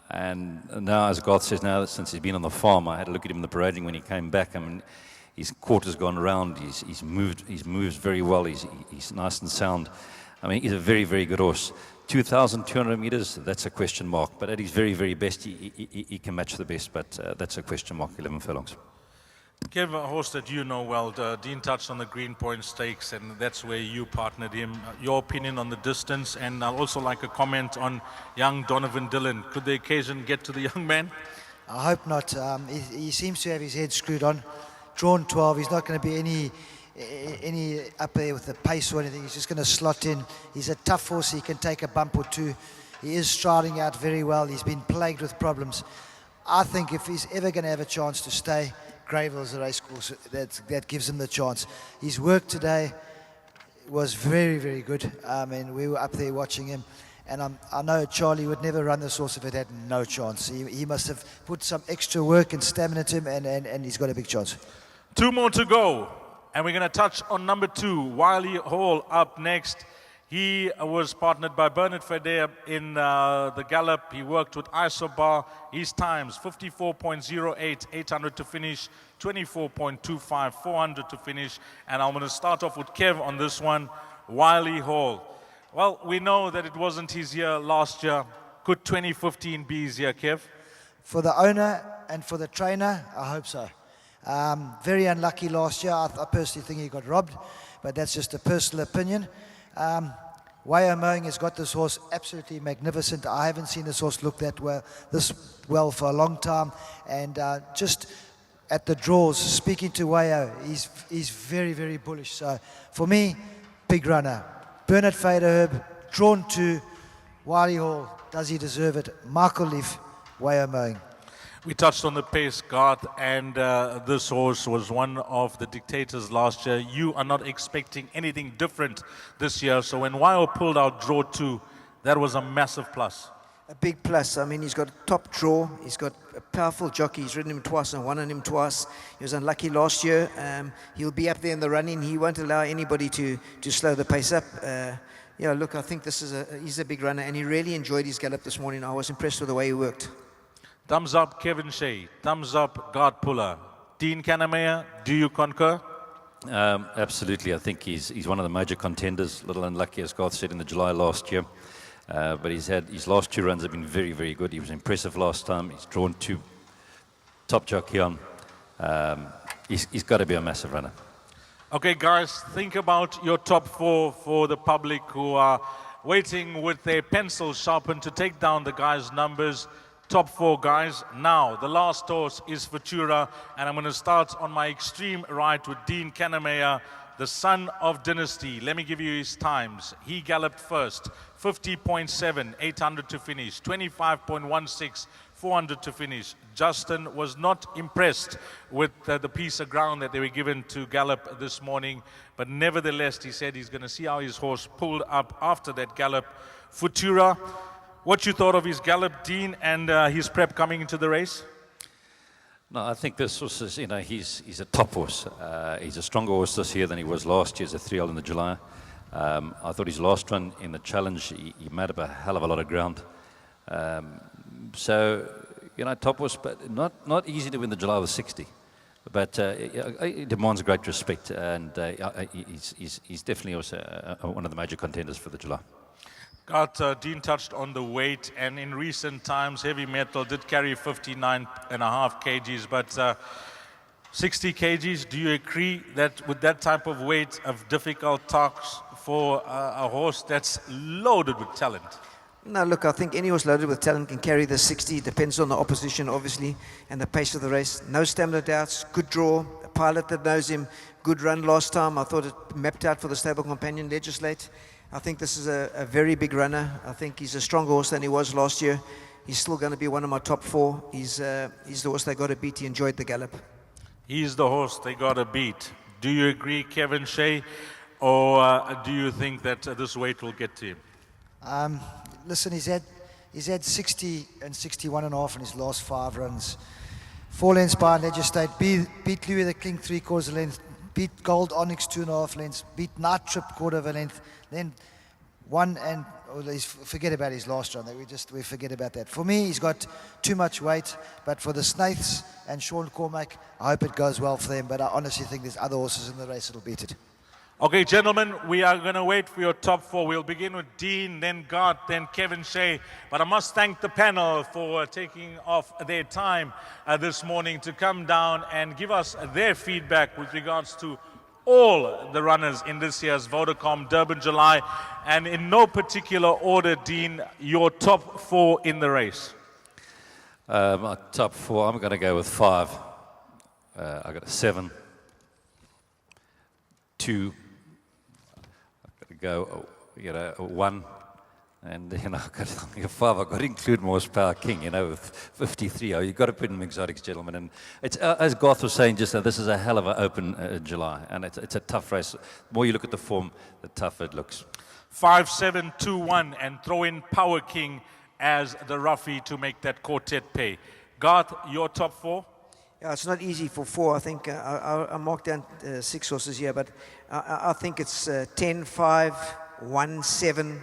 And now, as Garth says, now since he's been on the farm, I had a look at him in the parading when he came back. I mean, his quarter's gone round. He's moved very well. He's nice and sound. I mean, he's a very, very good horse. 2,200 meters, that's a question mark. But at his very, very best, he can match the best. But that's a question mark, 11 furlongs. Kev, a horse that you know well, Dean touched on the Greenpoint Stakes, and that's where you partnered him. Your opinion on the distance, and I'd also like a comment on young Donovan Dillon. Could the occasion get to the young man? I hope not. He seems to have his head screwed on. Drawn 12, he's not going to be any up there with the pace or anything. He's just going to slot in. He's a tough horse. He can take a bump or two. He is striding out very well. He's been plagued with problems. I think if he's ever going to have a chance to stay, Greyville's a race course that gives him the chance. His work today was very, very good. I mean, we were up there watching him, and I know Charlie would never run this horse if it had no chance. He must have put some extra work and stamina to him, and he's got a big chance. 2 more to go, and we're going to touch on number 2, Wiley Hall, up next. He was partnered by Bernard Feder in the Gallop. He worked with Isobar. His times, 54.08, 800 to finish, 24.25, 400 to finish. And I'm going to start off with Kev on this one, Wiley Hall. Well, we know that it wasn't his year last year. Could 2015 be his year, Kev? For the owner and for the trainer, I hope so. Very unlucky last year. I personally think he got robbed, but that's just a personal opinion. Wayo Mowing has got this horse absolutely magnificent. I haven't seen this horse look this well for a long time. And just at the draws, speaking to Wayo, he's very, very bullish. So for me, big runner. Bernard Faderherb, drawn 2, Wiley Hall. Does he deserve it? Michael Leaf, Wayo Mowing. We touched on the pace, Garth, and this horse was one of the dictators last year. You are not expecting anything different this year. So when Wayo pulled out draw 2, that was a massive plus. A big plus. I mean, he's got a top draw. He's got a powerful jockey. He's ridden him twice and won on him twice. He was unlucky last year. He'll be up there in the running. He won't allow anybody to slow the pace up. Yeah, look, I think he's a big runner, and he really enjoyed his gallop this morning. I was impressed with the way he worked. Thumbs up, Kevin Shea. Thumbs up, Guard Puller. Dean Kannemeyer, do you concur? Absolutely. I think he's one of the major contenders. A little unlucky, as Garth said, in the July last year. But his last 2 runs have been very, very good. He was impressive last time. He's drawn 2 top jockey on. He's got to be a massive runner. Okay, guys, think about your top 4 for the public who are waiting with their pencils sharpened to take down the guys' numbers. Top 4 guys. Now, the last horse is Futura, and I'm going to start on my extreme right with Dean Kannemeyer, the son of Dynasty. Let me give you his times. He galloped first, 50.7, 800 to finish, 25.16, 400 to finish. Justin was not impressed with the piece of ground that they were given to gallop this morning, but nevertheless, he said he's going to see how his horse pulled up after that gallop. Futura, what you thought of his gallop, Dean, and his prep coming into the race? No, I think this horse is, he's a top horse. He's a stronger horse this year than he was last year as a 3L in the July. I thought his last run in the challenge, he made up a hell of a lot of ground. So, top horse, but not easy to win the July with 60. But he demands great respect, and he's definitely also one of the major contenders for the July. Dean touched on the weight, and in recent times, heavy metal did carry 59.5 kgs, but 60 kgs, do you agree that with that type of weight of difficult tasks for a horse that's loaded with talent? No, look, I think any horse loaded with talent can carry the 60. Depends on the opposition, obviously, and the pace of the race. No stamina doubts. Good draw. A pilot that knows him. Good run last time. I thought it mapped out for the stable companion, Legislate. I think this is a very big runner. I think he's a stronger horse than he was last year. He's still going to be one of my top 4. He's the horse they got to beat. He enjoyed the gallop. He's the horse they got to beat. Do you agree, Kevin Shea, or do you think that this weight will get to him? Listen, he's had 60 and 61.5 in his last 5 runs. 4 lengths behind Legislate. Beat Louis the King 3/4 length. Beat Gold Onyx 2.5 lengths. Beat Night Trip 1/4 length. Then won and forget about his last run. We forget about that. For me, he's got too much weight. But for the Snaiths and Sean Cormack, I hope it goes well for them. But I honestly think there's other horses in the race that'll beat it. Okay, gentlemen, we are going to wait for your top 4. We'll begin with Dean, then Gart, then Kevin Shea. But I must thank the panel for taking off their time this morning to come down and give us their feedback with regards to all the runners in this year's Vodacom Durban July. And in no particular order, Dean, your top 4 in the race. My top 4, I'm going to go with 5. I got a 7, 2. Go, you know, 1, and then I've got a 5. I've got to include Horsepower King, you know, with 53. Oh, you've got to put in exotics, gentlemen. And it's, as Garth was saying just now, this is a hell of an open July, and it's a tough race. The more you look at the form, the tougher it looks. 5, 7, 2, 1, and throw in Power King as the roughie to make that quartet pay. Garth, your top 4? Yeah, it's not easy for 4. I think I marked down 6 horses here, but I think it's 10, 5, 1, 7,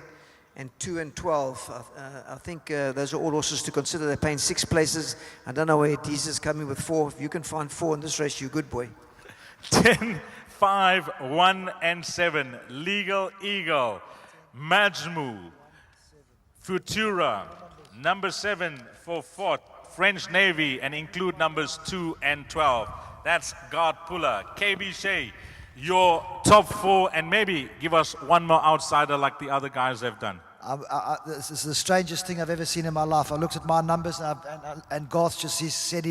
and 2 and 12. I think those are all horses to consider. They're paying 6 places. I don't know where Deez is coming with 4. If you can find 4 in this race, you're good, boy. 10, 5, 1, and 7. Legal Eagle, Majmu, Futura, number 7 for Fort, French Navy, and include numbers 2 and 12. That's Guard Puller. KB Shea, your top 4, and maybe give us one more outsider like the other guys have done. This is the strangest thing I've ever seen in my life. I looked at my numbers, and Garth just said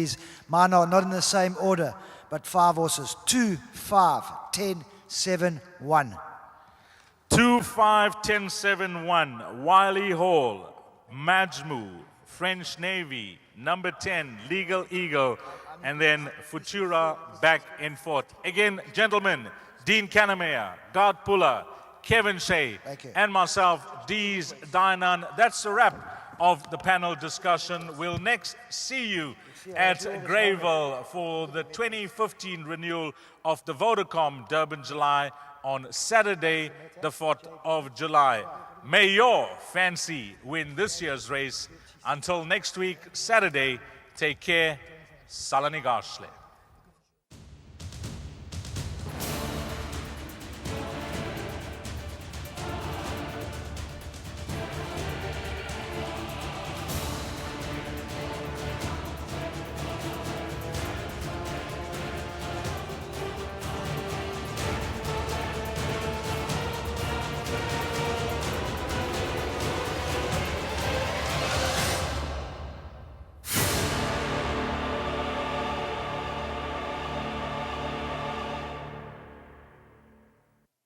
mine are not in the same order, but 5 horses. 2, 5, 10, 7, 1. 2, 5, 10, 7, 1. Wiley Hall, Majmu, French Navy, number 10, Legal Eagle, and then Futura back and forth. Again, gentlemen, Dean Kannemeyer, Guard Puller, Kevin Shea, and myself, Deez Dainan. That's the wrap of the panel discussion. We'll next see you at Greyville for the 2015 renewal of the Vodacom Durban July on Saturday, the 4th of July. May your fancy win this year's race. Until next week, Saturday, take care. Salani Gashle.